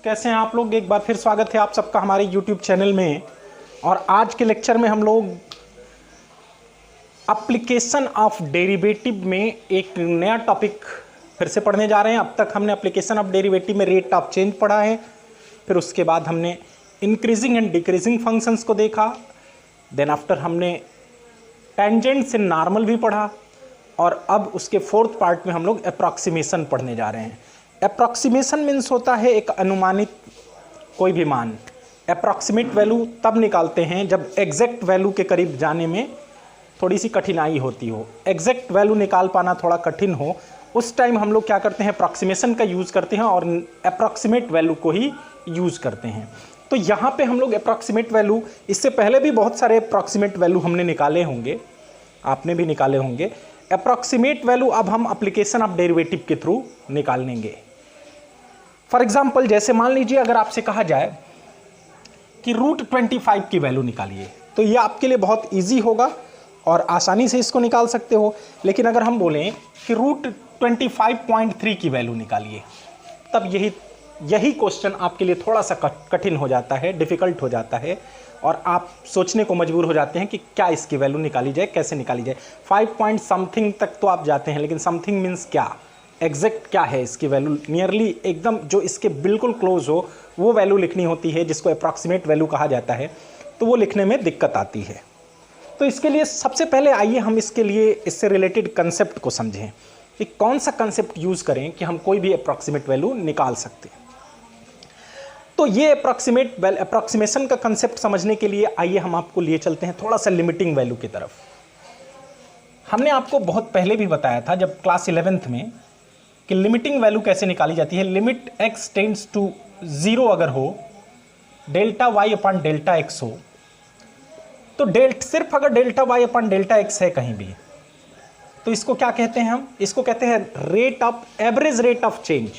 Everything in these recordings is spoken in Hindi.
कैसे हैं आप लोग। एक बार फिर स्वागत है आप सबका हमारे YouTube चैनल में। और आज के लेक्चर में हम लोग एप्लीकेशन ऑफ डेरिवेटिव में एक नया टॉपिक फिर से पढ़ने जा रहे हैं। अब तक हमने एप्लीकेशन ऑफ डेरिवेटिव में रेट ऑफ चेंज पढ़ा है, फिर उसके बाद हमने इंक्रीजिंग एंड डिक्रीजिंग फंक्शंस को देखा, देन आफ्टर हमने टेंजेंट्स एंड नॉर्मल भी पढ़ा, और अब उसके फोर्थ पार्ट में हम लोग अप्रॉक्सीमेशन पढ़ने जा रहे हैं। अप्रॉक्सीमेशन मीन्स होता है एक अनुमानित कोई भी मान। अप्रॉक्सीमेट वैल्यू तब निकालते हैं जब एग्जैक्ट वैल्यू के करीब जाने में थोड़ी सी कठिनाई होती हो, एग्जैक्ट वैल्यू निकाल पाना थोड़ा कठिन हो, उस टाइम हम लोग क्या करते हैं, अप्रॉक्सीमेशन का यूज़ करते हैं और अप्रॉक्सीमेट वैल्यू को ही यूज़ करते हैं। तो यहाँ पे हम लोग अप्रॉक्सीमेट वैल्यू, इससे पहले भी बहुत सारे अप्रॉक्सीमेट वैल्यू हमने निकाले होंगे, आपने भी निकाले होंगे। अप्रॉक्सीमेट वैल्यू अब हम एप्लीकेशन ऑफ डेरिवेटिव के थ्रू निकाल लेंगे। फॉर एग्जाम्पल, जैसे मान लीजिए अगर आपसे कहा जाए कि √25 की वैल्यू निकालिए, तो ये आपके लिए बहुत इजी होगा और आसानी से इसको निकाल सकते हो। लेकिन अगर हम बोलें कि √25.3 की वैल्यू निकालिए, तब यही क्वेश्चन आपके लिए थोड़ा सा कठिन हो जाता है, डिफ़िकल्ट हो जाता है, और आप सोचने को मजबूर हो जाते हैं कि क्या इसकी वैल्यू निकाली जाए, कैसे निकाली जाए। 5 पॉइंट समथिंग तक तो आप जाते हैं, लेकिन समथिंग मीन्स क्या, एग्जैक्ट क्या है इसकी वैल्यू, नियरली एकदम जो इसके बिल्कुल क्लोज हो वो वैल्यू लिखनी होती है, जिसको अप्रॉक्सीमेट वैल्यू कहा जाता है। तो वो लिखने में दिक्कत आती है। तो इसके लिए सबसे पहले आइए हम इसके लिए इससे रिलेटेड कंसेप्ट को समझें कि कौन सा कंसेप्ट यूज़ करें कि हम कोई भी अप्रॉक्सीमेट वैल्यू निकाल सकते हैं। तो ये अप्रॉक्सीमेशन का कंसेप्ट समझने के लिए आइए हम आपको लिए चलते हैं थोड़ा सा लिमिटिंग वैल्यू की तरफ। हमने आपको बहुत पहले भी बताया था जब क्लास 11th में कि लिमिटिंग वैल्यू कैसे निकाली जाती है। लिमिट x टेंड्स टू 0 अगर हो, delta y upon delta x हो, तो सिर्फ अगर delta y upon delta x है कहीं भी, तो इसको क्या कहते हैं हम, इसको कहते हैं average rate of change.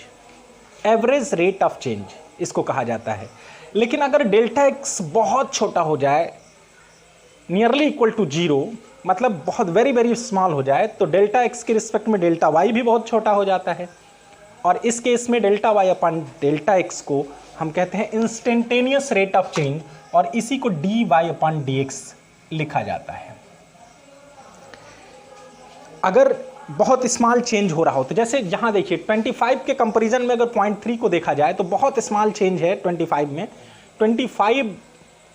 Average rate of change इसको कहा जाता है। लेकिन अगर डेल्टा x बहुत छोटा हो जाए, नियरली इक्वल टू 0, मतलब बहुत वेरी वेरी स्मॉल हो जाए, तो डेल्टा x के रिस्पेक्ट में डेल्टा y भी बहुत छोटा हो जाता है। और इस केस में delta y upon delta x को हम कहते हैं इंस्टेंटेनियस रेट ऑफ चेंज, और इसी को dy अपॉन dx लिखा जाता है। अगर बहुत स्मॉल चेंज हो रहा हो, तो जैसे यहाँ देखिए 25 के कंपैरिजन में अगर 0.3 को देखा जाए तो बहुत स्मॉल चेंज है 25 में। 25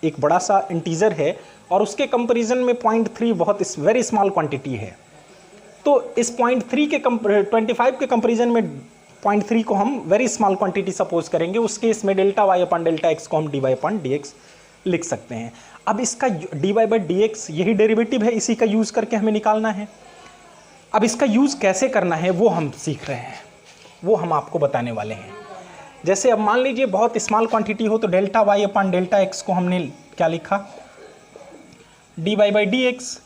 एक बड़ा सा इंटीजर है और उसके कंपैरिजन में 0.3 बहुत वेरी स्मॉल क्वांटिटी है। तो इस 0.3 के 25 के कंपैरिजन में 0.3 को हम वेरी स्मॉल क्वांटिटी सपोज करेंगे। उस केस में delta y upon delta x को हम dy अपॉन dx लिख सकते हैं। अब इसका dy बाई dx यही डेरिवेटिव है, इसी का यूज़ करके हमें निकालना है। अब इसका यूज़ कैसे करना है वो हम सीख रहे हैं, वो हम आपको बताने वाले हैं। जैसे अब मान लीजिए बहुत स्मॉल क्वांटिटी हो, तो delta y upon delta x को हमने क्या लिखा, dy by dx।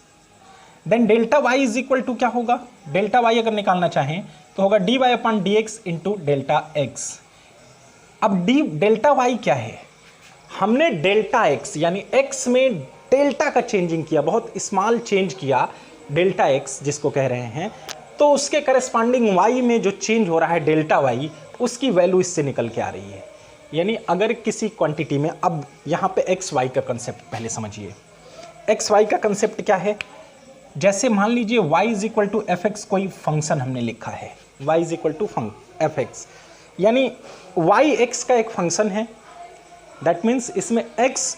Then delta y is equal to क्या होगा, डेल्टा y अगर निकालना चाहें तो होगा dy upon dx into delta x। अब डेल्टा y क्या है, हमने डेल्टा x यानी x में डेल्टा का चेंजिंग किया, बहुत स्मॉल चेंज किया डेल्टा x जिसको कह रहे हैं, तो उसके करस्पॉन्डिंग y में जो चेंज हो रहा है डेल्टा y, उसकी वैल्यू इससे निकल के आ रही है। यानी अगर किसी क्वांटिटी में, अब यहाँ पे एक्स वाई का कंसेप्ट पहले समझिए। एक्स वाई का कंसेप्ट क्या है, जैसे मान लीजिए y is equal to F X कोई फंक्शन हमने लिखा है, y is equal to F X, यानी y x का एक फंक्शन है। दैट मीन्स इसमें x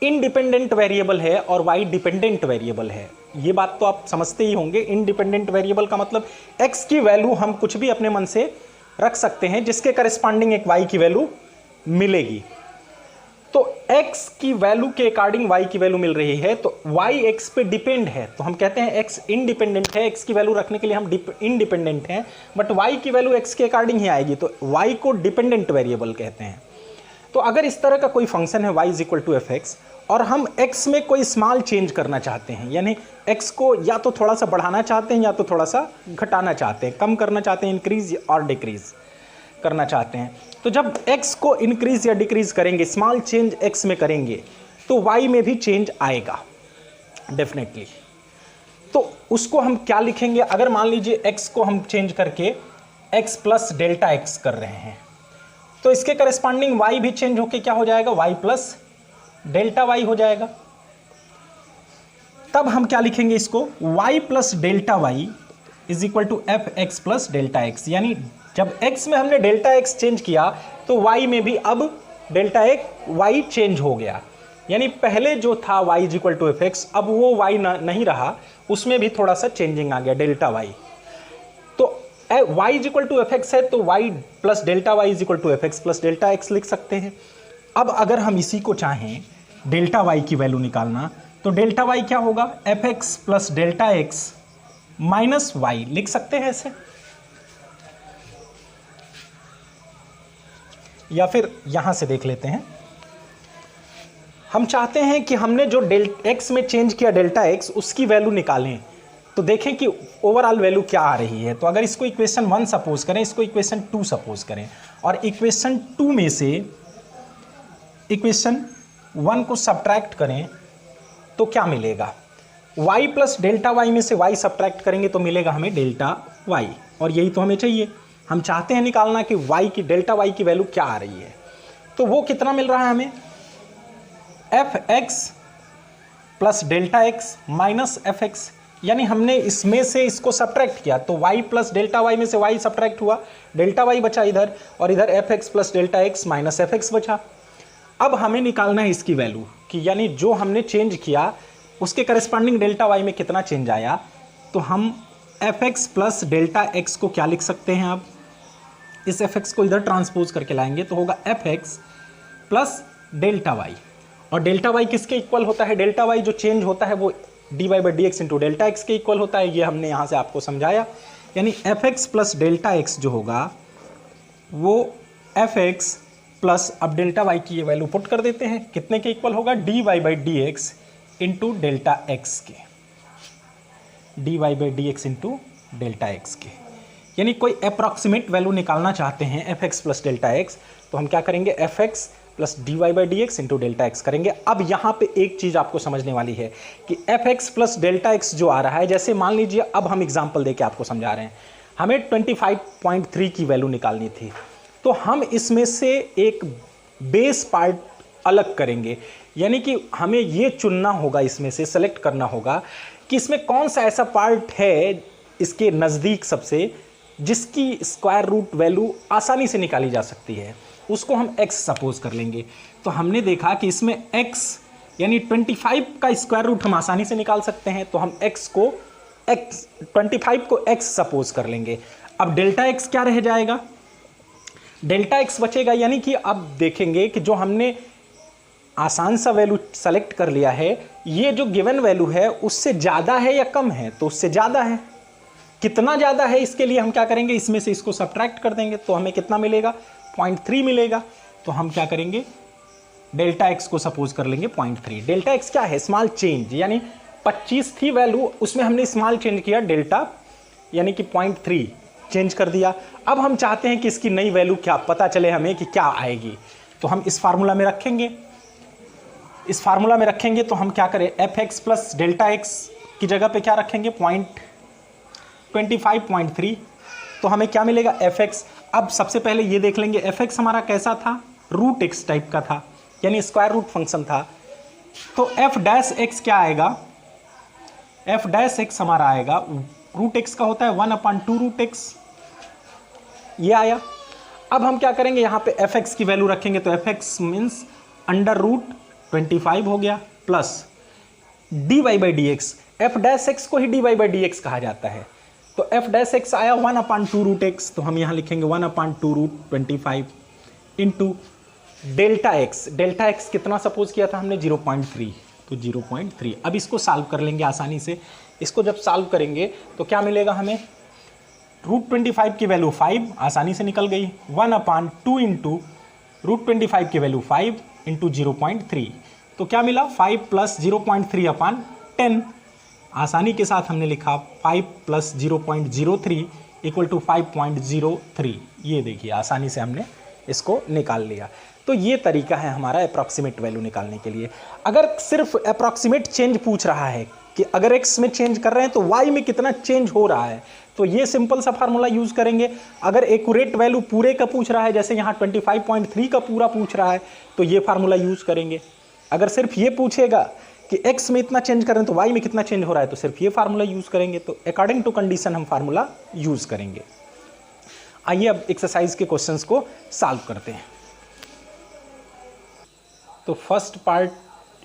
इंडिपेंडेंट वेरिएबल है और y डिपेंडेंट वेरिएबल है। ये बात तो आप समझते ही होंगे। इंडिपेंडेंट वेरिएबल का मतलब x की वैल्यू हम कुछ भी अपने मन से रख सकते हैं जिसके करस्पॉन्डिंग एक y की वैल्यू मिलेगी। तो x की वैल्यू के अकॉर्डिंग y की वैल्यू मिल रही है, तो y x पे डिपेंड है, तो हम कहते हैं x इंडिपेंडेंट है। x की वैल्यू रखने के लिए हम इंडिपेंडेंट हैं, बट y की वैल्यू x के अकॉर्डिंग ही आएगी, तो y को डिपेंडेंट वेरिएबल कहते हैं। तो अगर इस तरह का कोई फंक्शन है y is equal to F X, और हम x में कोई स्मॉल चेंज करना चाहते हैं, यानी x को या तो थोड़ा सा बढ़ाना चाहते हैं या तो थोड़ा सा घटाना चाहते हैं, कम करना चाहते हैं, इंक्रीज और डिक्रीज करना चाहते हैं, तो जब x को इंक्रीज या डिक्रीज करेंगे, स्मॉल चेंज x में करेंगे, तो y में भी चेंज आएगा डेफिनेटली। तो उसको हम क्या लिखेंगे, अगर मान लीजिए x को हम चेंज करके x प्लस डेल्टा x कर रहे हैं, तो इसके करस्पॉन्डिंग y भी चेंज होके क्या हो जाएगा, y प्लस डेल्टा y हो जाएगा। तब हम क्या लिखेंगे इसको, y plus delta y is equal to F X plus delta X, यानी जब x में हमने डेल्टा x चेंज किया तो y में भी अब डेल्टा y चेंज हो गया, यानी पहले जो था y is equal to F X, अब वो y नहीं रहा, उसमें भी थोड़ा सा चेंजिंग आ गया डेल्टा y। तो y is equal to F X है तो y plus delta y is equal to F X plus delta X लिख सकते हैं। अब अगर हम इसी को चाहें डेल्टा y की वैल्यू निकालना तो डेल्टा y क्या होगा, F X plus delta X minus Y लिख सकते हैं ऐसे, या फिर यहां से देख लेते हैं। हम चाहते हैं कि हमने जो x में चेंज किया डेल्टा x उसकी वैल्यू निकालें, तो देखें कि ओवरऑल वैल्यू क्या आ रही है। तो अगर इसको इक्वेशन 1 सपोज करें, इसको इक्वेशन 2 सपोज करें, और इक्वेशन 2 में से इक्वेशन 1 को सब्ट्रैक्ट करें तो क्या मिलेगा, y प्लस डेल्टा y में से y सब्ट्रैक्ट करेंगे तो मिलेगा हमें डेल्टा y, और यही तो हमें चाहिए। हम चाहते हैं निकालना कि y की डेल्टा y की वैल्यू क्या आ रही है। तो वो कितना मिल रहा है हमें, F X plus delta X minus F X, यानी हमने इसमें से इसको सब्ट्रैक्ट किया तो y प्लस डेल्टा y में से y सब्ट्रैक्ट हुआ, डेल्टा y बचा इधर, और इधर F X plus delta X minus F x बचा। अब हमें निकालना है इसकी वैल्यू कि यानी जो हमने चेंज किया उसके करस्पॉन्डिंग डेल्टा y में कितना चेंज आया। तो हम F X plus delta x को क्या लिख सकते हैं, अब इस एफ एक्स को इधर ट्रांसपोज करके लाएंगे तो होगा F X plus delta Y, और डेल्टा वाई किसके इक्वल होता है, डेल्टा वाई जो चेंज होता है वो D Y by D X into delta X के इक्वल होता है, ये हमने यहाँ से आपको समझाया। यानी F X plus delta X जो होगा वो एफ एक्स प्लस, अब डेल्टा वाई की ये वैल्यू पुट कर देते हैं, कितने के इक्वल होगा, D Y by D X into delta X के, D Y by D X into delta X के। यानी कोई अप्रॉक्सीमेट वैल्यू निकालना चाहते हैं F X plus delta X, तो हम क्या करेंगे, F X plus D Y by D X into delta X करेंगे। अब यहाँ पे एक चीज़ आपको समझने वाली है कि F X plus delta X जो आ रहा है, जैसे मान लीजिए अब हम एग्जाम्पल दे के आपको समझा रहे हैं, हमें 25.3 की वैल्यू निकालनी थी, तो हम इसमें से एक बेस पार्ट अलग करेंगे, यानी कि हमें ये चुनना होगा, इसमें से सेलेक्ट करना होगा कि इसमें कौन सा ऐसा पार्ट है इसके नज़दीक सबसे जिसकी स्क्वायर रूट वैल्यू आसानी से निकाली जा सकती है, उसको हम x सपोज कर लेंगे। तो हमने देखा कि इसमें x यानी 25 का स्क्वायर रूट हम आसानी से निकाल सकते हैं, तो हम x को 25 को x सपोज कर लेंगे। अब डेल्टा x क्या रह जाएगा, डेल्टा x बचेगा, यानी कि अब देखेंगे कि जो हमने आसान सा वैल्यू सेलेक्ट कर लिया है, ये जो गिवन वैल्यू है उससे ज़्यादा है या कम है, तो उससे ज़्यादा है। कितना ज़्यादा है इसके लिए हम क्या करेंगे, इसमें से इसको सब्ट्रैक्ट कर देंगे तो हमें कितना मिलेगा, 0.3 मिलेगा। तो हम क्या करेंगे, डेल्टा एक्स को सपोज कर लेंगे 0.3। डेल्टा एक्स क्या है, स्मॉल चेंज, यानी 25 थी वैल्यू, उसमें हमने स्मॉल चेंज किया डेल्टा, यानी कि 0.3 चेंज कर दिया। अब हम चाहते हैं कि इसकी नई वैल्यू क्या पता चले हमें कि क्या आएगी, तो हम इस फार्मूला में रखेंगे। इस फार्मूला में रखेंगे तो हम क्या करें, F X plus delta x की जगह पे क्या रखेंगे, 25.3, तो हमें क्या मिलेगा, एफ एक्स। अब सबसे पहले ये देख लेंगे एफ एक्स हमारा कैसा था, रूट एक्स टाइप का था, यानी स्क्वायर रूट फंक्शन था। तो एफ डैश एक्स क्या आएगा, एफ डैश एक्स हमारा आएगा, रूट एक्स का होता है 1/2 रूट एक्स, ये आया। अब हम क्या करेंगे, यहाँ पे एफ एक्स की वैल्यू रखेंगे, तो F X means under root 25 हो गया, plus D Y by D X, F dash X को ही D Y by D X कहा जाता है, तो एफ डैश एक्स आया 1/2 रूट एक्स, तो हम यहाँ लिखेंगे 1/2 root 25 into delta X. Delta X कितना सपोज किया था हमने, 0.3, तो 0.3। अब इसको सॉल्व कर लेंगे आसानी से। इसको जब सॉल्व करेंगे तो क्या मिलेगा हमें, रूट 25 की वैल्यू 5 आसानी से निकल गई, 1/2 इंटू रूट 25 की वैल्यू 5 इंटू 0.3, तो क्या मिला, 5 प्लस 0.3/10। आसानी के साथ हमने लिखा 5 प्लस 0.03 इक्वल टू 5.03। ये देखिए आसानी से हमने इसको निकाल लिया। तो ये तरीका है हमारा अप्रॉक्सीमेट वैल्यू निकालने के लिए। अगर सिर्फ अप्रॉक्सीमेट चेंज पूछ रहा है कि अगर x में चेंज कर रहे हैं तो y में कितना चेंज हो रहा है। तो ये सिंपल सा फार्मूला यूज करेंगे। अगर एक्यूरेट वैल्यू पूरे का पूछ रहा है, जैसे यहाँ 25.3 का पूरा पूछ रहा है, तो ये फार्मूला यूज करेंगे। अगर सिर्फ ये पूछेगा कि x में इतना चेंज कर रहे हैं तो y में कितना चेंज हो रहा है, तो सिर्फ ये फार्मूला यूज करेंगे। तो अकॉर्डिंग टू कंडीशन हम फार्मूला यूज करेंगे। आइए अब एक्सरसाइज के क्वेश्चंस को सॉल्व करते हैं। तो फर्स्ट पार्ट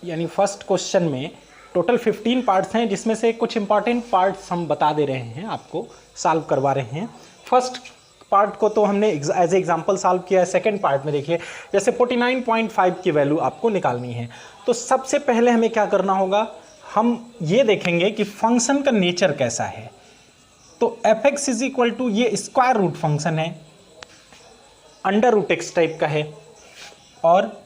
यानी फर्स्ट क्वेश्चन में टोटल 15 पार्ट्स हैं, जिसमें से कुछ इंपॉर्टेंट पार्ट्स हम बता दे रहे हैं, आपको सॉल्व करवा रहे हैं। फर्स्ट पार्ट को तो हमने एज ए एग्जांपल सॉल्व किया है। सेकंड पार्ट में देखिए, जैसे 49.5 की वैल्यू आपको निकालनी है, तो सबसे पहले हमें क्या करना होगा, हम ये देखेंगे कि फंक्शन का नेचर कैसा है। तो f(x) इज इक्वल टू, ये स्क्वायर रूट फंक्शन है, अंडर रूट एक्स टाइप का है, और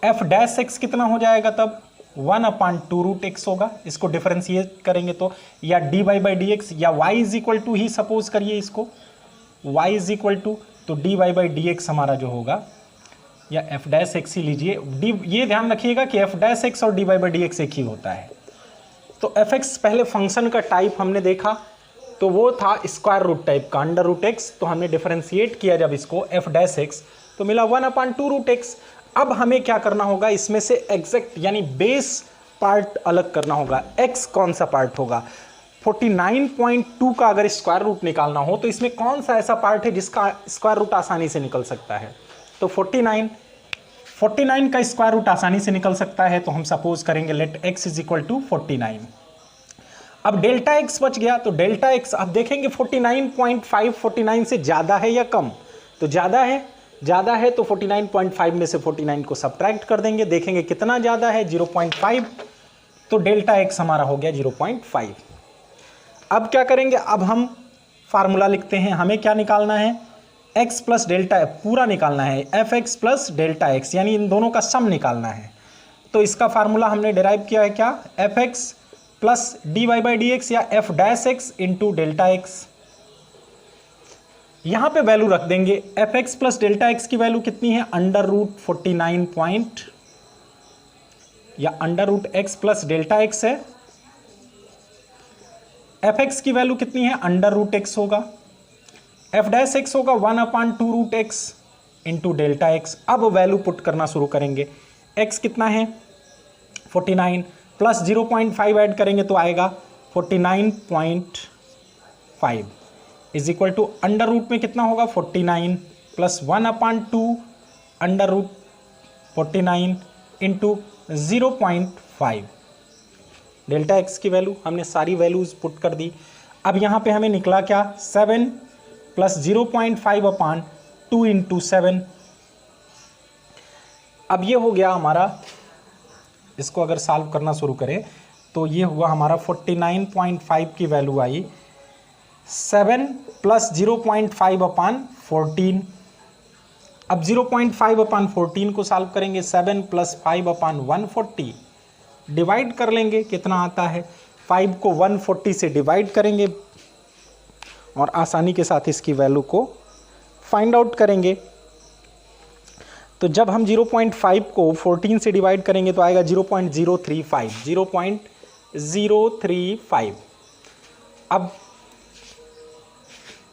f' कितना हो जाएगा तब 1/2√x होगा। इसको डिफरेंशिएट करेंगे तो, या dy/dx, या y इज इक्वल टू ही सपोज करिए इसको, y इज इक्वल टू, तो dy/dx हमारा जो होगा, या f' ही लीजिए। ये ध्यान रखिएगा कि f' और dy/dx एक ही होता है। तो fx पहले फंक्शन का टाइप हमने देखा, तो वो था स्क्वायर रूट टाइप का, अंडर रूट एक्स। तो हमने डिफरेंशिएट किया जब इसको f' तो मिला 1/2√x। अब हमें क्या करना होगा, इसमें से एग्जैक्ट यानी बेस पार्ट अलग करना होगा। x कौन सा पार्ट होगा, 49.2 का अगर स्क्वायर रूट निकालना हो तो इसमें कौन सा ऐसा पार्ट है जिसका स्क्वायर रूट आसानी से निकल सकता है। तो 49 का स्क्वायर रूट आसानी से निकल सकता है। तो हम सपोज करेंगे let x is equal to 49। अब डेल्टा x बच गया, तो डेल्टा x अब देखेंगे 49.5 49 से ज़्यादा है या कम। तो ज़्यादा है तो 49.5 में से 49 को सब्ट्रैक्ट कर देंगे, देखेंगे कितना ज़्यादा है 0.5। तो डेल्टा x हमारा हो गया 0.5। अब क्या करेंगे, अब हम फार्मूला लिखते हैं। हमें क्या निकालना है, x प्लस डेल्टा पूरा निकालना है, fx प्लस डेल्टा x, यानी इन दोनों का सम निकालना है। तो इसका फार्मूला हमने डिराइव किया है क्या, fx प्लस dy/dx या f' इंटू डेल्टा x। यहां पे वैल्यू रख देंगे, fx प्लस डेल्टा x की वैल्यू कितनी है, √49 या √x प्लस डेल्टा x है। fx की वैल्यू कितनी है, √x होगा, f' होगा 1/2√x इंटू डेल्टा x। अब वैल्यू पुट करना शुरू करेंगे। x कितना है 49 प्लस 0.5 ऐड करेंगे तो आएगा 49.5 is equal to under root में कितना होगा 49 plus 1/2 under root 49 into 0.5। Delta x की वैल्यू हमने सारी वैल्यूज पुट कर दी। अब यहाँ पे हमें निकला क्या, 7 प्लस 0.5/2 इंटू 7। अब ये हो गया हमारा, इसको अगर सॉल्व करना शुरू करें तो ये हुआ हमारा 49.5 की वैल्यू आई 7 प्लस 0.5/14। अब 0.5/14 को सॉल्व करेंगे, 7 प्लस 5/140 डिवाइड कर लेंगे, कितना आता है 5 को 140 से डिवाइड करेंगे और आसानी के साथ इसकी वैल्यू को फाइंड आउट करेंगे। तो जब हम 0.5 को 14 से डिवाइड करेंगे तो आएगा 0.035। अब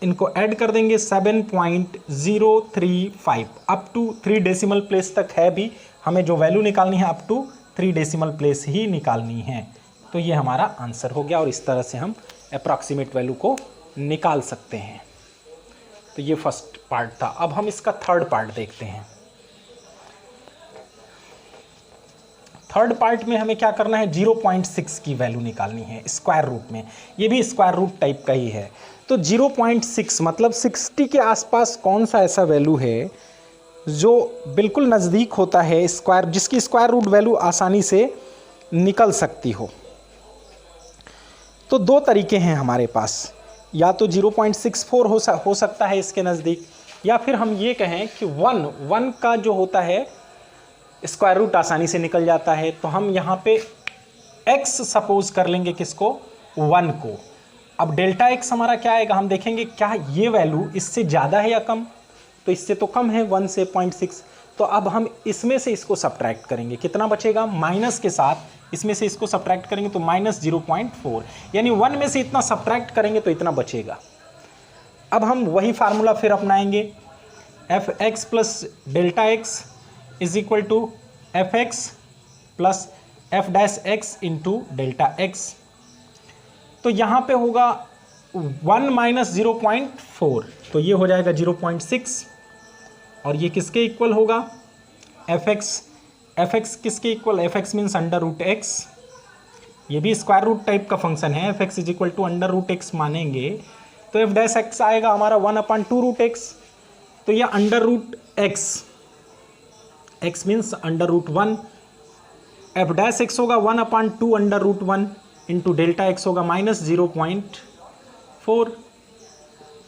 इनको ऐड कर देंगे 7.035 अप टू 3 डेसिमल प्लेस तक है भी, हमें जो वैल्यू निकालनी है अप टू 3 डेसिमल प्लेस ही निकालनी है। तो ये हमारा आंसर हो गया और इस तरह से हम अप्रॉक्सीमेट वैल्यू को निकाल सकते हैं। तो ये फर्स्ट पार्ट था। अब हम इसका थर्ड पार्ट देखते हैं। थर्ड पार्ट में हमें क्या करना है, 0.6 की वैल्यू निकालनी है स्क्वायर रूट में। ये भी स्क्वायर रूट टाइप का ही है। तो 0.6 मतलब 60 के आसपास कौन सा ऐसा वैल्यू है जो बिल्कुल नज़दीक होता है स्क्वायर, जिसकी स्क्वायर रूट वैल्यू आसानी से निकल सकती हो। तो दो तरीके हैं हमारे पास, या तो 0.64 हो सकता है इसके नज़दीक, या फिर हम ये कहें कि 1 का जो होता है स्क्वायर रूट आसानी से निकल जाता है। तो हम यहाँ पे x सपोज कर लेंगे, किसको 1 को। अब डेल्टा x हमारा क्या आएगा, हम देखेंगे क्या ये वैल्यू इससे ज़्यादा है या कम। तो इससे तो कम है 1 से 0.6, तो अब हम इसमें से इसको सब्ट्रैक्ट करेंगे, कितना बचेगा, माइनस के साथ इसमें से इसको सब्ट्रैक्ट करेंगे तो -0.4, यानी 1 में से इतना सब्ट्रैक्ट करेंगे तो इतना बचेगा। अब हम वही फार्मूला फिर अपनाएंगे, fx plus delta X is equal to fx plus f dash X into delta X. तो यहाँ पे होगा 1 माइनस 0.4, तो ये हो जाएगा 0.6, और ये किसके इक्वल होगा, fx किसके equal, fx means under root X, ये भी स्क्वायर रूट टाइप का फंक्शन है, fx is equal to under root X मानेंगे तो f डैश एक्स आएगा हमारा 1/2 रूट एक्स, तो ये under root X, x means under root 1, f dash X होगा 1/2 under root 1 into delta X होगा -0.4।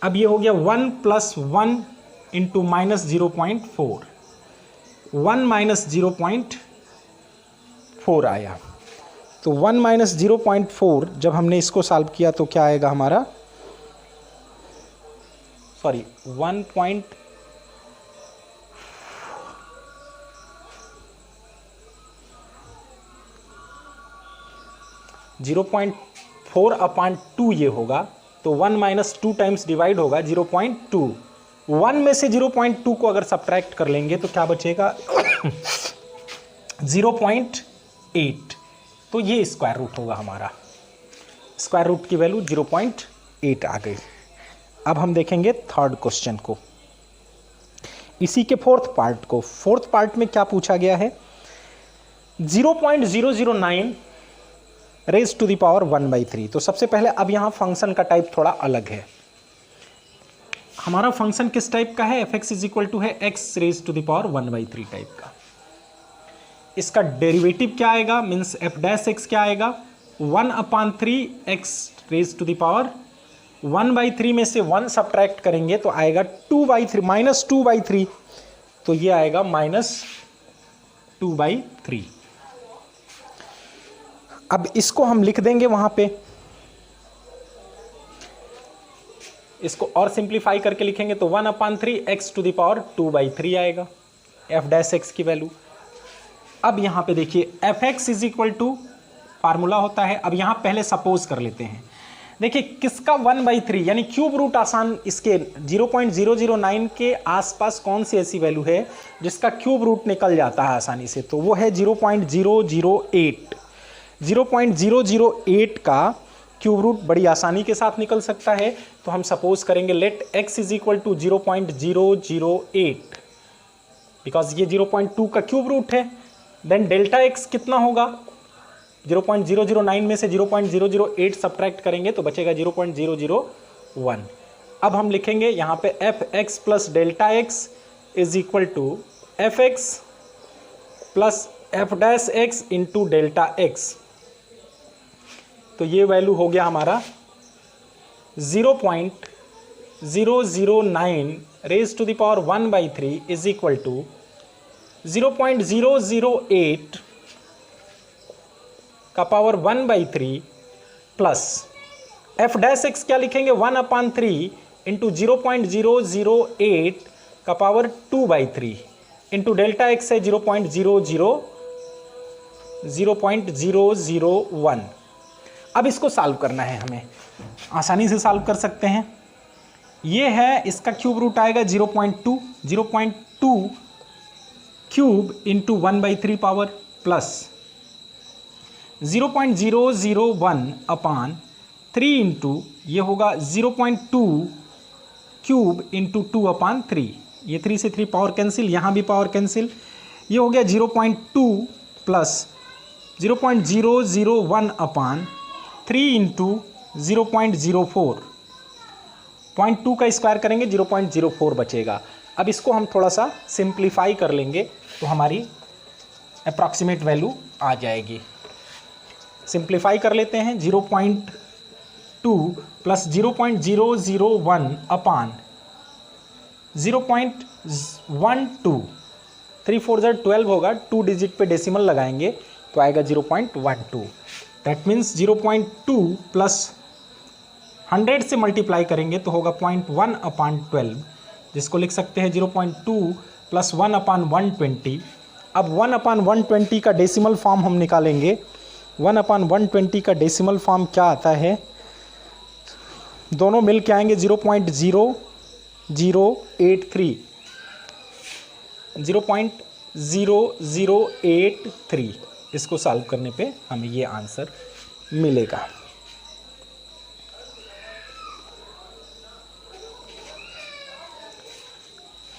अब ये हो गया 1 + 1 इंटू -0.4, 1 - 0.4 आया। तो 1 - 0.4 जब हमने इसको सॉल्व किया तो क्या आएगा हमारा, सॉरी 0.4/2 ये होगा, तो 1 - 2 टाइम्स डिवाइड होगा 0.2, 1 में से 0.2 को अगर सब्ट्रैक्ट कर लेंगे तो क्या बचेगा 0.8, तो ये स्क्वायर रूट होगा हमारा, स्क्वायर रूट की वैल्यू 0.8 आ गई। अब हम देखेंगे थर्ड क्वेश्चन को, इसी के फोर्थ पार्ट को। फोर्थ पार्ट में क्या पूछा गया है, 0.009 रेज टू द पावर 1/3। तो सबसे पहले अब यहाँ फंक्शन का टाइप थोड़ा अलग है, हमारा फंक्शन किस टाइप का है, fx इज इक्वल टू है x raise to the power 1/3 type का। इसका डेरिवेटिव क्या आएगा, मीन्स f डैश एक्स क्या आएगा, 1/3 x raise to the power 1/3 में से 1 सब्ट्रैक्ट करेंगे तो आएगा 2/3 -2/3, तो ये आएगा -2/3। अब इसको हम लिख देंगे वहां पे, इसको और सिंप्लीफाई करके लिखेंगे तो 1/3 x टू द पावर 2/3 आएगा, f डैश एक्स की वैल्यू। अब यहां पे देखिए fx is equal to formula होता है, अब यहां पहले सपोज कर लेते हैं, देखिए किसका 1/3 यानी क्यूब रूट आसान, इसके 0.009 के आसपास कौन सी ऐसी वैल्यू है जिसका क्यूब रूट निकल जाता है आसानी से, तो वो है 0.008। 0.008 का क्यूब रूट बड़ी आसानी के साथ निकल सकता है, तो हम सपोज करेंगे let x is equal to 0.008, because ये 0.2 का क्यूब रूट है। देन डेल्टा x कितना होगा, 0.009 में से 0.008 सब्ट्रैक्ट करेंगे तो बचेगा 0.001। अब हम लिखेंगे यहाँ पे fx plus delta X is equal to fx plus f dash X into delta X, तो ये वैल्यू हो गया हमारा 0.009 raise to the power 1/3 is equal to 0.008 का power 1/3 plus f dash X क्या लिखेंगे 1/3 इंटू 0.008 का पावर 2/3 इंटू डेल्टा एक्स है 0.001। अब इसको सॉल्व करना है हमें, आसानी से सॉल्व कर सकते हैं। ये है इसका क्यूब रूट आएगा 0.2 cube into 1/3 power plus 0.001/3 into ये होगा 0.2 क्यूब इंटू 2/3, ये 3 से 3 पावर कैंसिल, यहाँ भी पावर कैंसिल, ये हो गया 0.2 प्लस 0.001/3 इंटू 0.04, 0.2 का स्क्वायर करेंगे 0.04 बचेगा। अब इसको हम थोड़ा सा सिंप्लीफाई कर लेंगे तो हमारी अप्रॉक्सीमेट वैल्यू आ जाएगी। सिंप्लीफाई कर लेते हैं, 0.2 प्लस 0.001/0.12, 3 4 12 होगा, 2 डिजिट पे डेसिमल लगाएंगे तो आएगा 0.12। दैट मीन्स 0.2 प्लस 100 से मल्टीप्लाई करेंगे तो होगा 0.1/12, जिसको लिख सकते हैं 0.2 प्लस 1/120। अब 1/120 का डेसिमल फॉर्म हम निकालेंगे। 1/120 का डेसिमल फॉर्म क्या आता है, दोनों मिल के आएंगे 0.0083, 0.0083। इसको सॉल्व करने पे हमें ये आंसर मिलेगा।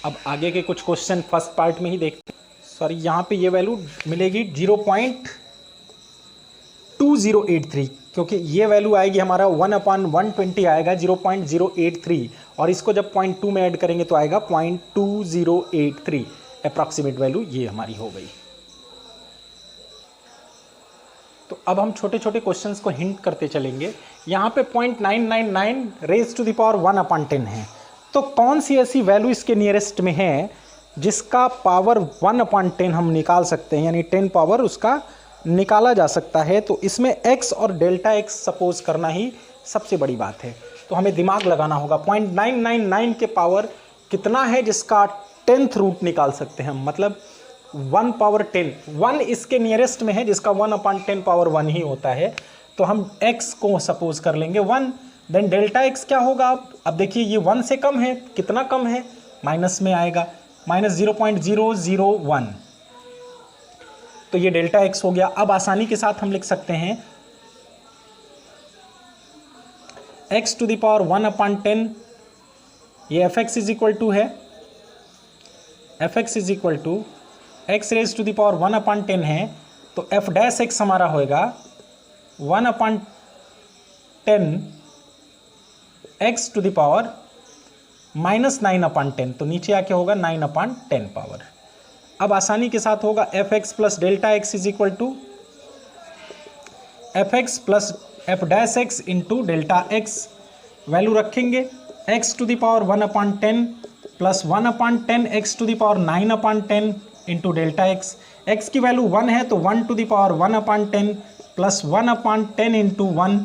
अब आगे के कुछ क्वेश्चन फर्स्ट पार्ट में ही देखते हैं। सॉरी, यहाँ पे ये वैल्यू मिलेगी 0.2083, क्योंकि ये वैल्यू आएगी हमारा 1/120 आएगा 0.083, और इसको जब 0.2 में ऐड करेंगे तो आएगा 0.2083। अप्रॉक्सीमेट वैल्यू ये हमारी हो गई। तो अब हम छोटे छोटे क्वेश्चंस को हिंट करते चलेंगे। यहाँ पे 0.999 रेज टू द पावर 1/10 है, तो कौन सी ऐसी वैल्यू इसके नियरेस्ट में है जिसका पावर 1/10 हम निकाल सकते हैं, यानी 10 पावर उसका निकाला जा सकता है। तो इसमें x और डेल्टा x सपोज करना ही सबसे बड़ी बात है, तो हमें दिमाग लगाना होगा। 0.999 के पावर कितना है जिसका 10th रूट निकाल सकते हैं हम, मतलब 1/10। 1 इसके नियरेस्ट में है जिसका 1/10 पावर 1 ही होता है, तो हम x को सपोज कर लेंगे 1। देन डेल्टा x क्या होगा, अब देखिए ये 1 से कम है, कितना कम है, माइनस में आएगा, -0.001, तो ये डेल्टा x हो गया। अब आसानी के साथ हम लिख सकते हैं x टू द पावर 1/10, ये fx इज इक्वल टू है, fx is equal to x raise to the power 1/10 है, तो f डैश x हमारा होएगा 1/10 x टू द पावर -9/10, तो नीचे आके होगा 9/10 पावर। अब आसानी के साथ होगा fx plus delta x is equal to fx plus f dash x into delta x। Value रखेंगे x to the power 1/10 plus 1/10 x to the power 9/10 into delta x। x की वैल्यू 1 है तो 1 to the power 1/10 plus 1/10 into 1,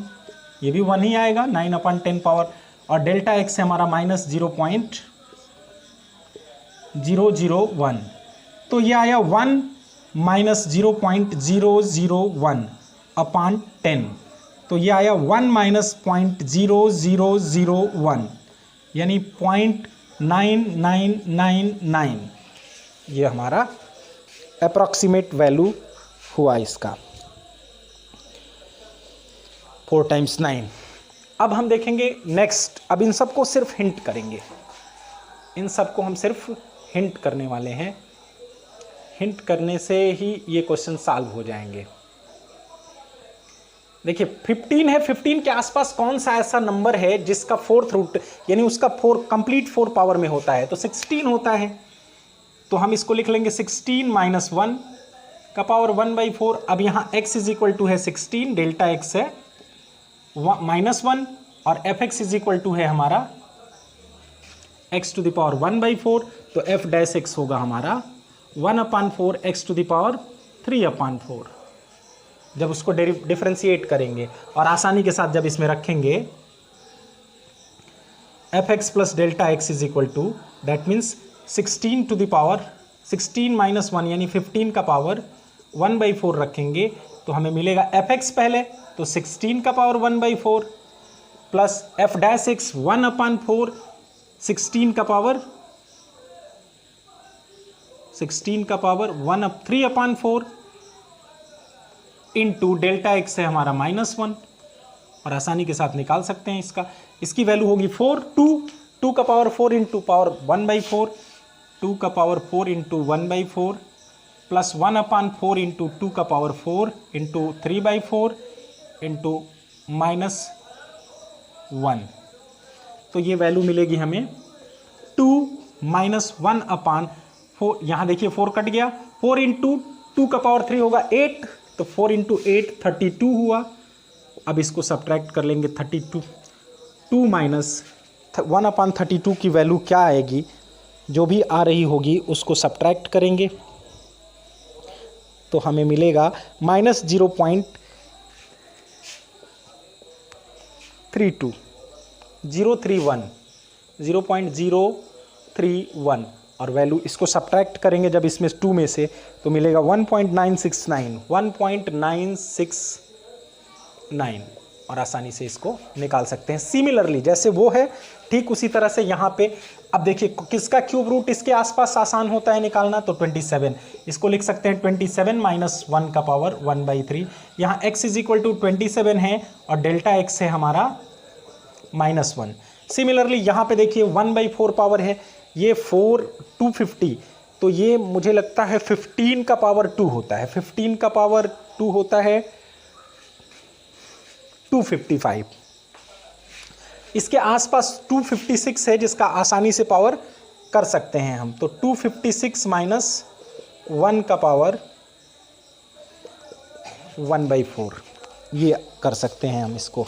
ये भी 1 ही आएगा, 9/10 पावर। और डेल्टा x है हमारा -0.001, तो ये आया 1 माइनस 0.001/10, तो ये आया 1 माइनस 0.0001, यानी 0.9999। ये हमारा अप्रॉक्सीमेट वैल्यू हुआ इसका, 4 × 9। अब हम देखेंगे नेक्स्ट, अब इन सबको सिर्फ हिंट करेंगे, इन सबको हम सिर्फ हिंट करने वाले हैं। हिंट करने से ही ये क्वेश्चन सॉल्व हो जाएंगे। देखिए 15 है, 15 के आसपास कौन सा ऐसा नंबर है जिसका 4th रूट यानी उसका 4 कंप्लीट 4 पावर में होता है, तो 16 होता है। तो हम इसको लिख लेंगे 16 माइनस 1 का पावर 1/4। अब यहाँ x इज इक्वल टू है 16, डेल्टा x है -1, और fx इज इक्वल टू है हमारा x टू द पावर 1/4, तो f डैश x होगा हमारा 1/4 x टू द पावर 3/4। जब उसको डिफरेंशिएट करेंगे और आसानी के साथ जब इसमें रखेंगे fx plus delta x is equal to, that means 16 to the power 16 minus 1 यानी 15 का पावर 1/4 रखेंगे, तो हमें मिलेगा fx पहले, तो 16 का power 1/4 plus f dash x 1/4, 16 का पावर 3/4 इंटू डेल्टा x है हमारा -1, और आसानी के साथ निकाल सकते हैं इसका। इसकी वैल्यू होगी 4, 2 का पावर 4 इंटू पावर 1/4, 2 का पावर 4 इंटू 1/4 प्लस 1/4 इंटू 2 का पावर 4 इंटू 3/4 इंटू -1, तो ये वैल्यू मिलेगी हमें 2 माइनस 1/4। यहाँ देखिए 4 कट गया, 4 इंटू 2 का पावर 3 होगा 8, तो 4 इंटू 8 32 हुआ। अब इसको सब्ट्रैक्ट कर लेंगे 32, 2 माइनस 1/32 की वैल्यू क्या आएगी, जो भी आ रही होगी उसको सब्ट्रैक्ट करेंगे, तो हमें मिलेगा -0.031, 0.031, और वैल्यू इसको सब्ट्रैक्ट करेंगे जब इसमें 2 में से तो मिलेगा 1.969 और आसानी से इसको निकाल सकते हैं। सिमिलरली जैसे वो है ठीक उसी तरह से यहाँ पे अब देखिए किसका क्यूब रूट इसके आसपास आसान होता है निकालना, तो 27। इसको लिख सकते हैं 27 माइनस 1 का पावर 1/3। यहाँ x इज इक्वल टू 27 है और डेल्टा x है हमारा -1। सिमिलरली यहाँ पे देखिए 1/4 पावर है, ये 4 250, तो ये मुझे लगता है 15 का पावर 2 होता है, 15 का पावर 2 होता है 255। इसके आसपास 256 है जिसका आसानी से पावर कर सकते हैं हम, तो 256 माइनस 1 का पावर 1/4 ये कर सकते हैं हम इसको।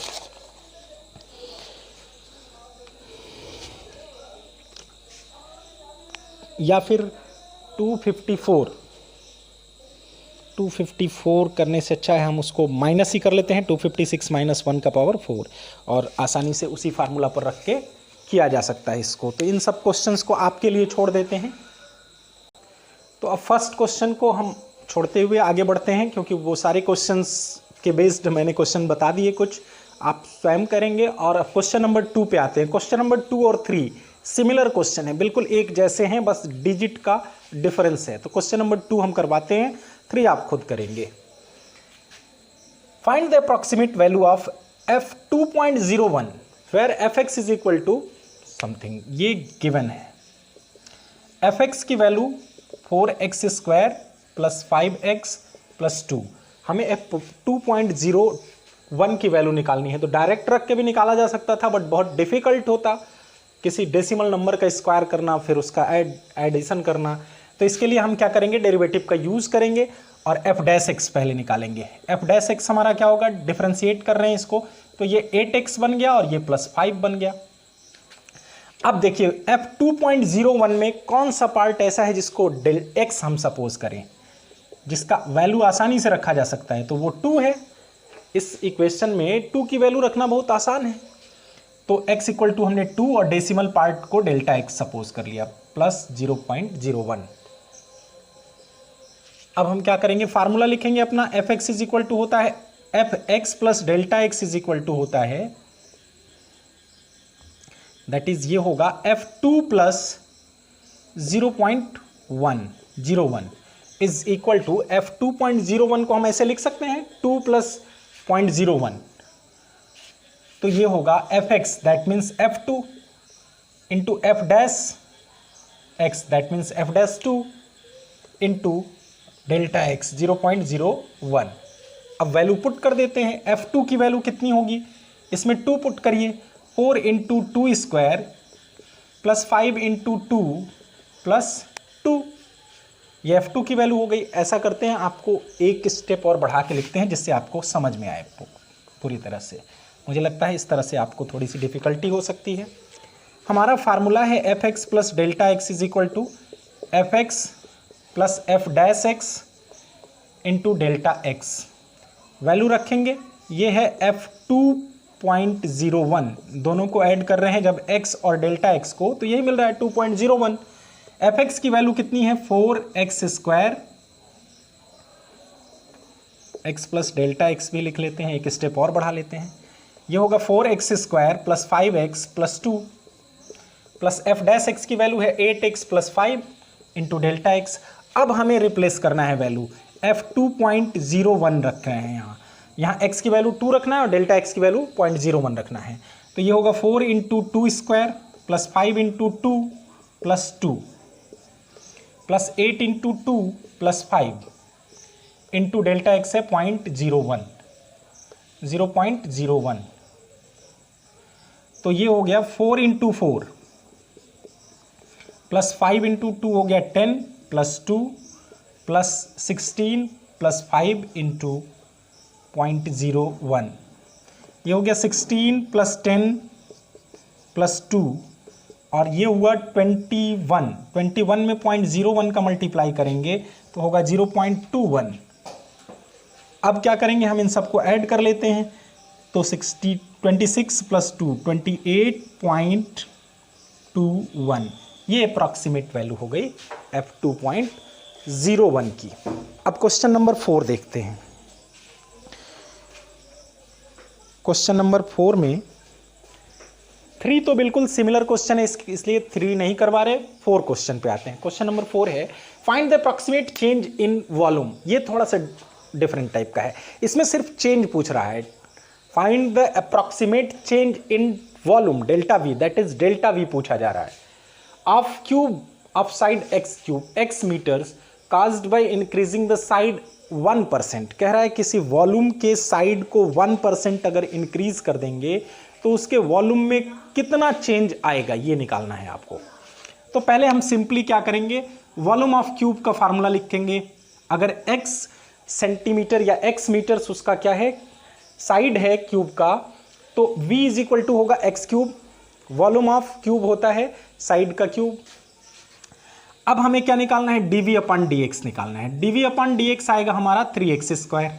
या फिर 254 करने से अच्छा है हम उसको माइनस ही कर लेते हैं, 256 माइनस 1 का पावर 4 और आसानी से उसी फार्मूला पर रख के किया जा सकता है इसको। तो इन सब क्वेश्चंस को आपके लिए छोड़ देते हैं। तो अब फर्स्ट क्वेश्चन को हम छोड़ते हुए आगे बढ़ते हैं, क्योंकि वो सारे क्वेश्चंस के बेस्ड मैंने क्वेश्चन बता दिए, कुछ आप स्वयं करेंगे। और क्वेश्चन नंबर 2 पे आते हैं। क्वेश्चन नंबर 2 और 3 सिमिलर क्वेश्चन है, बिल्कुल एक जैसे हैं, बस डिजिट का डिफरेंस है। तो क्वेश्चन नंबर 2 हम करवाते हैं, 3 आप खुद करेंगे। Find the approximate value of f2.01 where fx is equal to something. ये गिवन है, fx की value 4x² plus 5x plus 2। हमें f2.01 की वैल्यू निकालनी है। तो डायरेक्ट रख के भी निकाला जा सकता था, बट बहुत डिफिकल्ट होता किसी डेसिमल नंबर का स्क्वायर करना, फिर उसका एडिशन करना। तो इसके लिए हम क्या करेंगे, डेरिवेटिव का यूज़ करेंगे और f' पहले निकालेंगे। f' हमारा क्या होगा, डिफरेंशिएट कर रहे हैं इसको, तो ये 8x बन गया और ये +5 बन गया। अब देखिए f2.01 में कौन सा पार्ट ऐसा है जिसको x हम सपोज करें, जिसका वैल्यू आसानी से रखा जा सकता है, तो वो 2 है। इस इक्वेशन में 2 की वैल्यू रखना बहुत आसान है। तो x इक्वल टू हमने 2 और डेसिमल पार्ट को डेल्टा x सपोज कर लिया +0.01। अब हम क्या करेंगे, फार्मूला लिखेंगे अपना। fx इज इक्वल टू होता है fx plus delta x is equal to होता है, दैट इज ये होगा f2 plus 0.101 is equal to f2.01 को हम ऐसे लिख सकते हैं 2 प्लस 0.01, तो ये होगा fx that means f2 into f dash x that means f dash 2 into delta x 0.01। अब वैल्यू पुट कर देते हैं। f2 की वैल्यू कितनी होगी, इसमें 2 पुट करिए, 4 into 2 square plus 5 into 2 plus 2, ये f2 की वैल्यू हो गई। ऐसा करते हैं, आपको एक स्टेप और बढ़ा के लिखते हैं जिससे आपको समझ में आए पूरी तरह से। मुझे लगता है इस तरह से आपको थोड़ी सी डिफ़िकल्टी हो सकती है। हमारा फार्मूला है fx plus delta x is equal to fx plus f dash x into delta x। Value रखेंगे, ये है f2.01, दोनों को ऐड कर रहे हैं जब x और डेल्टा x को, तो यही मिल रहा है 2.01। fx की वैल्यू कितनी है, 4x² x plus delta x भी लिख लेते हैं, एक स्टेप और बढ़ा लेते हैं। ये होगा 4x² plus 5x plus 2 plus f dash x की वैल्यू है 8x plus 5 into delta x। अब हमें रिप्लेस करना है वैल्यू, f2.01 रख रहे हैं यहाँ x की वैल्यू 2 रखना है और डेल्टा x की वैल्यू 0.01 रखना है। तो ये होगा 4 into 2 square plus 5 into 2 plus 2 plus 8 into 2 plus 5 into delta x है 0.01। तो ये हो गया 4 इंटू 4 प्लस 5 इंटू 2 हो गया 10 प्लस 2 प्लस 16 प्लस 5 इंटू 0.01। ये हो गया 16 प्लस 10 प्लस 2 और ये हुआ 21 में 0.01 का मल्टीप्लाई करेंगे तो होगा 0.21। अब क्या करेंगे, हम इन सबको ऐड कर लेते हैं, तो 26 प्लस 2 28.21 ये अप्रॉक्सीमेट वैल्यू हो गई F2.01 की। अब क्वेश्चन नंबर 4 देखते हैं। क्वेश्चन नंबर 4 में 3 तो बिल्कुल सिमिलर क्वेश्चन है, इसलिए 3 नहीं करवा रहे, 4 क्वेश्चन पे आते हैं। क्वेश्चन नंबर 4 है find the approximate change in volume. ये थोड़ा सा डिफरेंट टाइप का है, इसमें सिर्फ चेंज पूछ रहा है। Find the approximate change in volume delta V, that is delta V पूछा जा रहा है, of cube of side X cube X meters caused by increasing the side 1%। कह रहा है किसी वॉल्यूम के साइड को 1% अगर इंक्रीज कर देंगे तो उसके वॉल्यूम में कितना चेंज आएगा, ये निकालना है आपको। तो पहले हम सिंपली क्या करेंगे, वॉल्यूम ऑफ क्यूब का फार्मूला लिखेंगे। अगर x सेंटीमीटर या x मीटर्स उसका क्या है, साइड है क्यूब का, तो v इज इक्वल टू होगा x cube. Volume of cube होता है साइड का क्यूब। अब हमें क्या निकालना है, dv अपॉन dx निकालना है। dv अपॉन dx आएगा हमारा 3x स्क्वायर।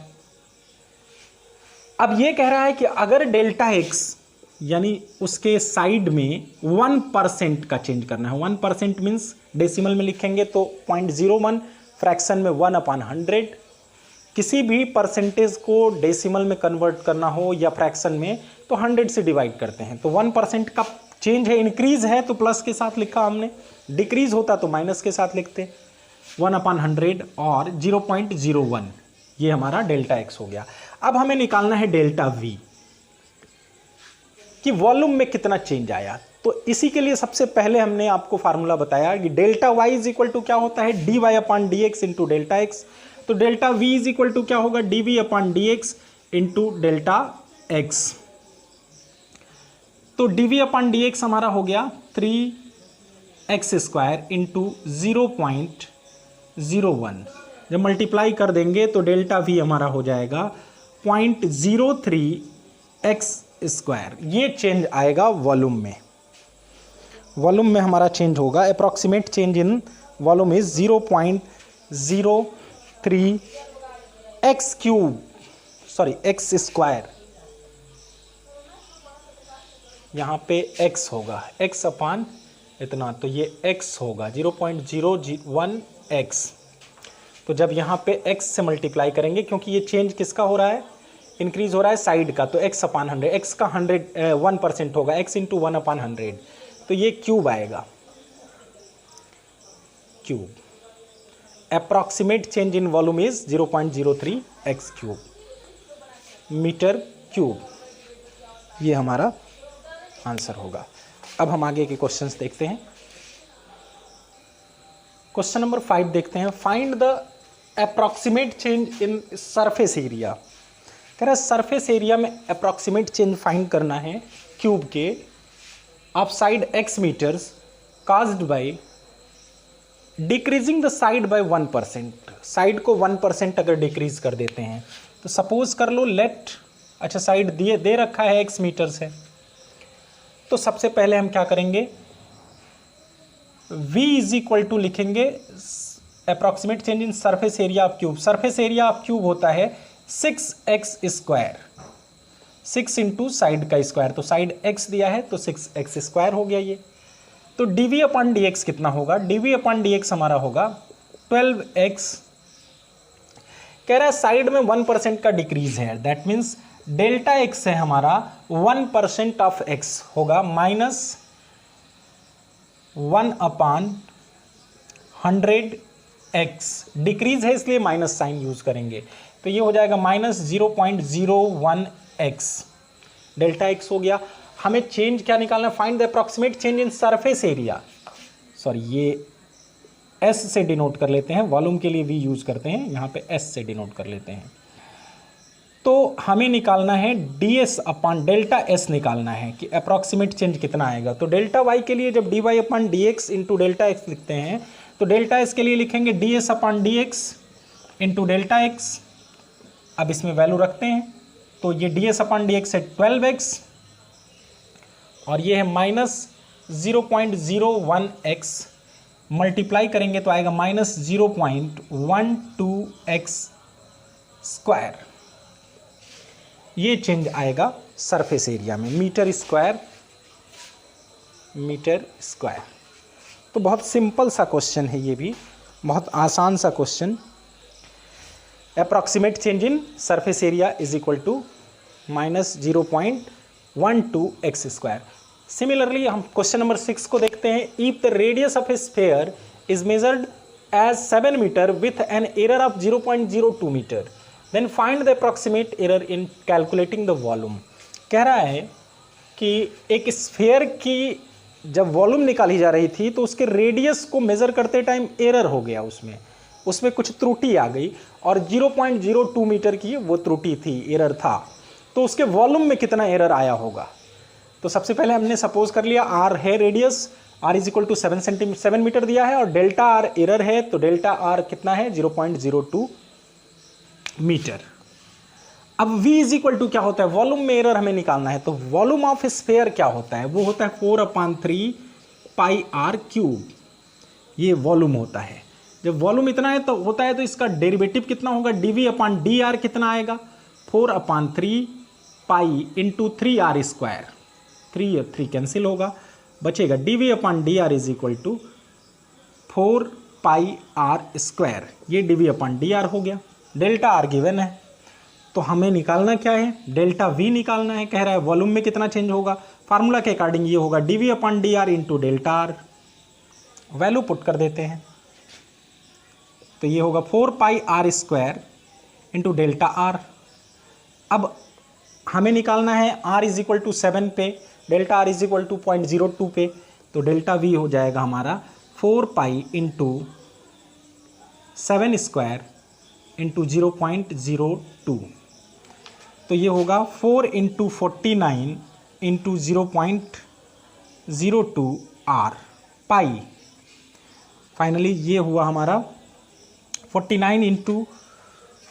अब ये कह रहा है कि अगर डेल्टा x यानी उसके साइड में 1% का चेंज करना है, 1% मीन्स डेसिमल में लिखेंगे तो 0.01, फ्रैक्शन में 1/100। किसी भी परसेंटेज को डेसिमल में कन्वर्ट करना हो या फ्रैक्शन में तो 100 से डिवाइड करते हैं। तो 1% का चेंज है, इंक्रीज है तो प्लस के साथ लिखा हमने, डिक्रीज होता तो माइनस के साथ लिखते। 1/100 और 0.01, ये हमारा डेल्टा एक्स हो गया। अब हमें निकालना है डेल्टा वी कि वॉल्यूम में कितना चेंज आया। तो इसी के लिए सबसे पहले हमने आपको फार्मूला बताया कि delta Y is equal to क्या होता है, D Y upon D X into delta X. तो delta V is equal to क्या होगा, D V upon D X into delta X. तो D V upon D X हमारा हो गया 3x स्क्वायर इंटू 0.01। जब मल्टीप्लाई कर देंगे तो डेल्टा वी हमारा हो जाएगा 0.03x स्क्वायर। ये चेंज आएगा वॉल्यूम में। वॉल्यूम में हमारा चेंज होगा, approximate change in volume is 0.03x cube, sorry x square. यहाँ पे x होगा, x अपान इतना, तो ये x होगा 0.001x। तो जब यहाँ पे x से मल्टीप्लाई करेंगे, क्योंकि ये चेंज किसका हो रहा है, इंक्रीज हो रहा है साइड का, तो x अपान 100, x का 1% होगा, x इंटू 1/100, तो ये क्यूब आएगा, cube. Approximate change in volume is 0.03x cube, meter cube. ये हमारा आंसर होगा। अब हम आगे के क्वेश्चंस देखते हैं। क्वेश्चन नंबर 5 देखते हैं, find the approximate change in surface area. कह रहा है सरफेस एरिया में अप्रॉक्सीमेट चेंज फाइंड करना है क्यूब के of side x meters caused by decreasing the side by 1%। साइड को 1% अगर डिक्रीज कर देते हैं तो सपोज कर लो लेट, अच्छा साइड दे रखा है x मीटर से, तो सबसे पहले हम क्या करेंगे, v इज इक्वल टू लिखेंगे approximate change in surface area of cube. Surface area of cube होता है 6x स्क्वायर, 6 इंटू साइड का स्क्वायर, तो साइड x दिया है तो 6x स्क्वायर हो गया ये। तो dv अपॉन dx कितना होगा, dv अपॉन dx हमारा होगा 12x। कह रहा है साइड में 1% का डिक्रीज है, दैट मीन्स डेल्टा x है हमारा 1% ऑफ x होगा माइनस 1/100x। डिक्रीज है इसलिए माइनस साइन यूज करेंगे, तो ये हो जाएगा माइनस 0.01x। डेल्टा x हो गया। हमें चेंज क्या निकालना है, find the approximate change in surface area, sorry ये s से डिनोट कर लेते हैं, वॉल्यूम के लिए v यूज करते हैं, यहाँ पे s से डिनोट कर लेते हैं। तो हमें निकालना है ds अपॉन डेल्टा s निकालना है कि अप्रॉक्सीमेट चेंज कितना आएगा। तो डेल्टा y के लिए जब dy upon dx into delta x लिखते हैं तो डेल्टा s के लिए लिखेंगे ds upon dx into delta x। अब इसमें वैल्यू रखते हैं तो ये ds अपॉन dx है 12x और ये है माइनस 0.01x, मल्टीप्लाई करेंगे तो आएगा माइनस 0.12x स्क्वायर। ये चेंज आएगा सरफेस एरिया में, मीटर स्क्वायर। तो बहुत सिंपल सा क्वेश्चन है, ये भी बहुत आसान सा question. Approximate change in surface area is equal to -0.12 X square. Similarly हम क्वेश्चन नंबर 6 को देखते हैं। If the radius of a sphere is measured as 7 meter with an error of 0.02 meter, then find the approximate error in calculating the volume. कह रहा है कि एक स्फीयर की जब वॉल्यूम निकाली जा रही थी तो उसके रेडियस को मेज़र करते टाइम एरर हो गया, उसमें कुछ त्रुटि आ गई और 0.02 मीटर की वो त्रुटि थी, एरर था। तो उसके वॉल्यूम में कितना एरर आया होगा। तो सबसे पहले हमने सपोज कर लिया आर है radius, R is equal to 7 meter दिया है और डेल्टा आर एरर है, तो डेल्टा आर कितना है 0.02 मीटर। अब v इज इक्वल टू क्या होता है, वॉल्यूम में एरर हमें निकालना है। तो वॉल्यूम ऑफ स्फीयर क्या होता है, वो होता है 4/3 पाई आर क्यूब, ये वॉल्यूम होता है। जब वॉल्यूम इतना है तो होता है तो इसका डेरिवेटिव कितना होगा, dv/dr कितना आएगा 4/3 पाई इंटू 3r स्क्वायर, 3 और 3 कैंसिल होगा, बचेगा dv/dr is equal to 4 pi R square, ये dv/dr हो गया। डेल्टा आर गिवन है तो हमें निकालना क्या है, डेल्टा वी निकालना है। कह रहा है वॉल्यूम में कितना चेंज होगा, फार्मूला के अकॉर्डिंग ये होगा dv/dr into delta R. Value put कर देते हैं तो ये होगा 4 pi R square into delta R. अब हमें निकालना है r इज इक्वल टू 7 पे, delta r is equal to 0.02 पे, तो डेल्टा वी हो जाएगा हमारा 4 पाई इंटू 7 स्क्वायर इंटू 0.02, तो ये होगा 4 into 49 into 0.02 R pi. Finally ये हुआ हमारा 49 इंटू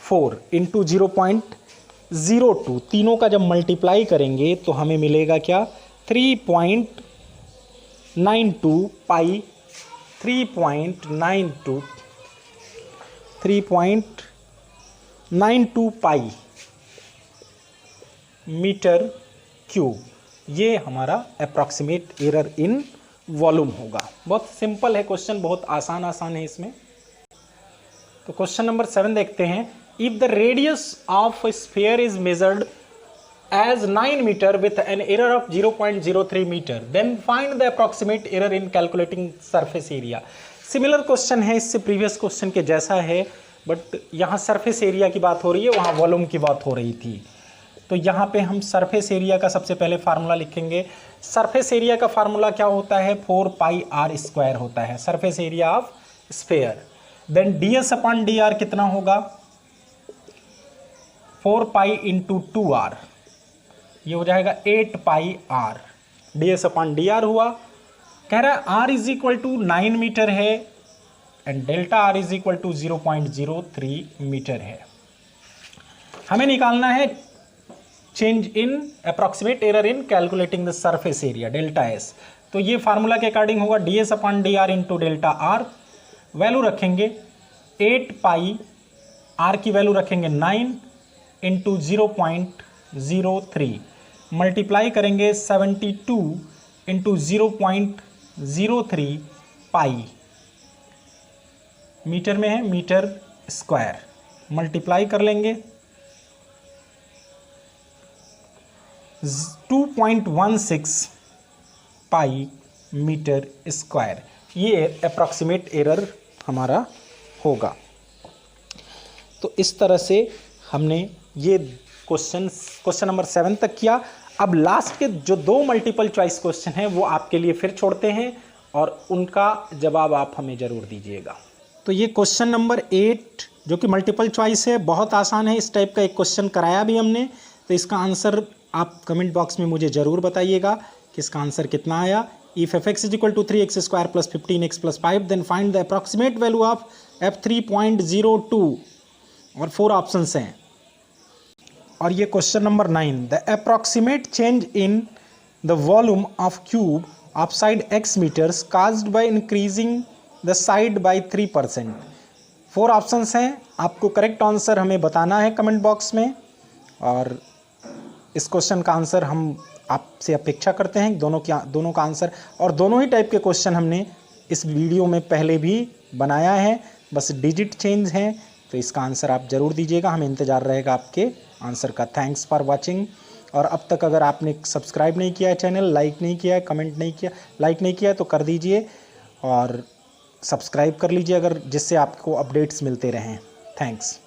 4 इंटू 0.02, तीनों का जब मल्टीप्लाई करेंगे तो हमें मिलेगा क्या 3.92 पाई, 3.92 पाई मीटर क्यूब। ये हमारा अप्रॉक्सीमेट एरर इन वॉल्यूम होगा। बहुत सिंपल है क्वेश्चन, बहुत आसान है इसमें। तो क्वेश्चन नंबर 7 देखते हैं। If the radius of sphere is measured as 9 meter with an error of 0.03 meter, then find the approximate error in calculating surface area। Similar question है, इससे प्रीवियस क्वेश्चन के जैसा है, बट यहाँ सरफेस एरिया की बात हो रही है, वहाँ वॉल्यूम की बात हो रही थी। तो यहाँ पे हम सरफेस एरिया का सबसे पहले फार्मूला लिखेंगे। सरफेस एरिया का फार्मूला क्या होता है, 4 पाई आर स्क्वायर होता है, surface area of sphere. Then ds/dr कितना होगा 4 पाई इंटू 2r, ये हो जाएगा 8 पाई आर, ds/dr हुआ। कह रहा है r is equal to 9 metre है and delta r is equal to 0.03 metre है। हमें निकालना है change in approximate error in calculating the surface area delta s। तो ये फार्मूला के अकॉर्डिंग होगा ds/dr into delta r। Value रखेंगे 8 पाई, r की वैल्यू रखेंगे 9 इंटू 0.03, मल्टीप्लाई करेंगे 72 इंटू 0.03 पाई, मीटर में है मीटर स्क्वायर, मल्टीप्लाई कर लेंगे 2.16 पाई मीटर स्क्वायर। ये अप्रॉक्सीमेट एरर हमारा होगा। तो इस तरह से हमने ये क्वेश्चन नंबर 7 तक किया। अब लास्ट के जो 2 मल्टीपल चॉइस क्वेश्चन हैं वो आपके लिए फिर छोड़ते हैं और उनका जवाब आप हमें ज़रूर दीजिएगा। तो ये क्वेश्चन नंबर 8 जो कि मल्टीपल चॉइस है, बहुत आसान है। इस टाइप का एक क्वेश्चन कराया भी हमने, तो इसका आंसर आप कमेंट बॉक्स में मुझे ज़रूर बताइएगा कि इसका आंसर कितना आया। If f(x) is equal to 3x square plus 15x plus 5 then find the approximate value of f3.02 और 4 ऑप्शंस हैं। और ये question number 9, the approximate change in the volume of cube of side x meters caused by increasing the side by 3%। 4 options हैं, आपको करेक्ट आंसर हमें बताना है कमेंट बॉक्स में। और इस क्वेश्चन का आंसर हम आपसे अपेक्षा करते हैं दोनों का आंसर, और दोनों ही टाइप के क्वेश्चन हमने इस वीडियो में पहले भी बनाया है, बस डिजिट चेंज हैं, तो इसका आंसर आप ज़रूर दीजिएगा। हमें इंतज़ार रहेगा आपके आंसर का। Thanks for watching. और अब तक अगर आपने सब्सक्राइब नहीं किया है चैनल, लाइक नहीं किया है, कमेंट नहीं किया, लाइक नहीं किया तो कर दीजिए और सब्सक्राइब कर लीजिए अगर, जिससे आपको अपडेट्स मिलते रहें। थैंक्स।